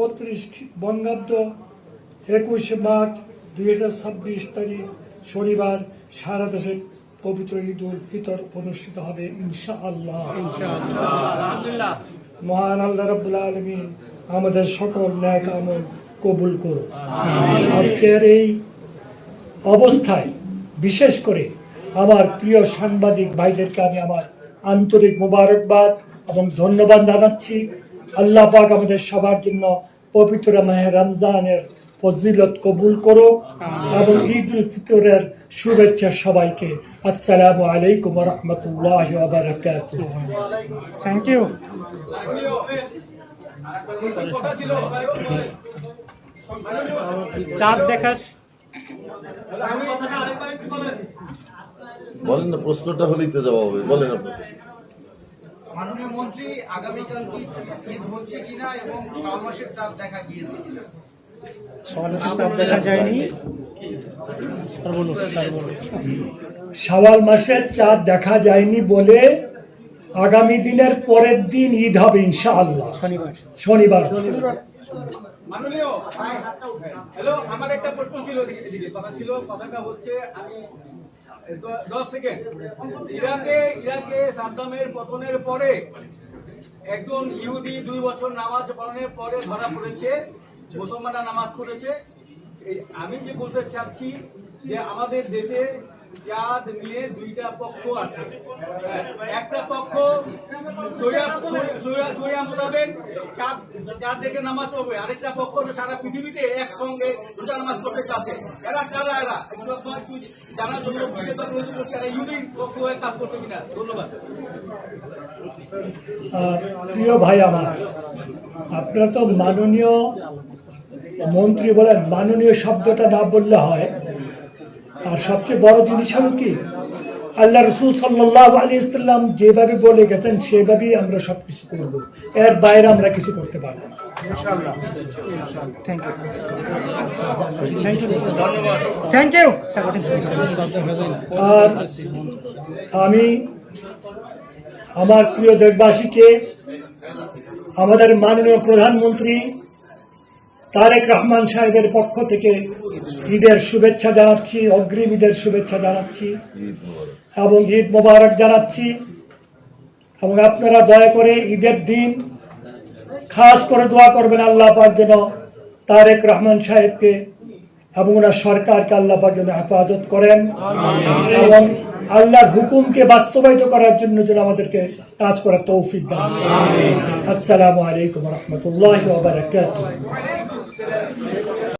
1432 বঙ্গাব্দ 21 মার্চ 2026 তারিখ শনিবার সারা দেশে পবিত্র ঈদ উল ফিতর অনুষ্ঠিত হবে ইনশাআল্লাহ। মহান আল্লাহ রাব্বুল আলামিন আমাদের সকল নেক আমল কবুল করুন। আজকের এই অবস্থায় বিশেষ করে আমার প্রিয় সাংবাদিক ভাইদেরকে আমি আমার আন্তরিক মোবারকবাদ এবং ধন্যবাদ জানাচ্ছি। আল্লাহ পাক আমাদের সবার জন্য পবিত্র মাহে রমজানের ফজিলত কবুল করুক এবং ঈদ উল ফিতরের শুভেচ্ছা সবাইকে। আসসালামু আলাইকুম ওয়া রাহমাতুল্লাহি ওয়া বারাকাতুহু। Thank you. চাঁদ দেখা বলেন না, প্রশ্নটা হলেই তো জবাব হবে। বলেন আপনি। মাননীয় মন্ত্রী, আগামীকাল কি ঈদ হচ্ছে কিনা এবং শাওয়াল মাসের চাঁদ দেখা গিয়েছে কিনা? চাঁদ দেখা যায়নি। শাওয়াল মাসের চাঁদ দেখা যায়নি বলে আগামী দিনের পরের দিন ঈদ হবে ইনশাআল্লাহ, শনিবার। মাননীয় হ্যালো, আমার একটা প্রশ্ন ছিল, কথাটা হচ্ছে আমি 10 সেকেন্ড। ইরাকে সাদ্দামের পতনের পরে একজন ইহুদি 2 বছর নামাজ পড়ানোর পরে ধরা পড়েছে, মুসলমানরা নামাজ পড়েছে। আমি যে বলতে চাচ্ছি যে আমাদের দেশে চাঁদ নিয়ে 2টা পক্ষ আছে। একটা পক্ষ শরিয়া মোতাবেক চাঁদ দেখে নামাজ পড়বে, আরেকটা পক্ষ সারা পৃথিবীতে একসঙ্গে 2টা নামাজ পড়তে চাচ্ছে। এরা কারা? এরা একটু জানার জন্য ইহুদি পক্ষ হয়ে কাজ করছে কিনা? ধন্যবাদ। প্রিয় ভাই আমার, আপনারা তো মাননীয় মন্ত্রী বলেন, মাননীয় শব্দটা না বললে হয়। আর সবচেয়ে বড় জিনিস হলো কি, আল্লাহ রসুল সাল্লাল্লাহু আলাইহি সাল্লাম যেভাবে বলে গেছেন সেভাবেই আমরা সবকিছু করব, এর বাইরে আমরা কিছু করতে পারবো না। Thank you. আর আমি আমার প্রিয় দেশবাসীকে আমাদের মাননীয় প্রধানমন্ত্রী তারেক রহমান সাহেবের পক্ষ থেকে ঈদের শুভেচ্ছা জানাচ্ছি, অগ্রিম ঈদের শুভেচ্ছা জানাচ্ছি এবং ঈদ মোবারক জানাচ্ছি। এবং আপনারা দয়া করে ঈদের দিন খাস করে দোয়া করবেন আল্লাহ পাক যেন তারেক রহমান সাহেবকে এবং ওনার সরকারকে আল্লাহ পাক যেন হেফাজত করেন এবং আল্লাহর হুকুমকে বাস্তবায়িত করার জন্য যেন আমাদেরকে কাজ করার তৌফিক দান করেন। আসসালামু আলাইকুম ওয়া রাহমাতুল্লাহি ওয়া বারাকাতুহু।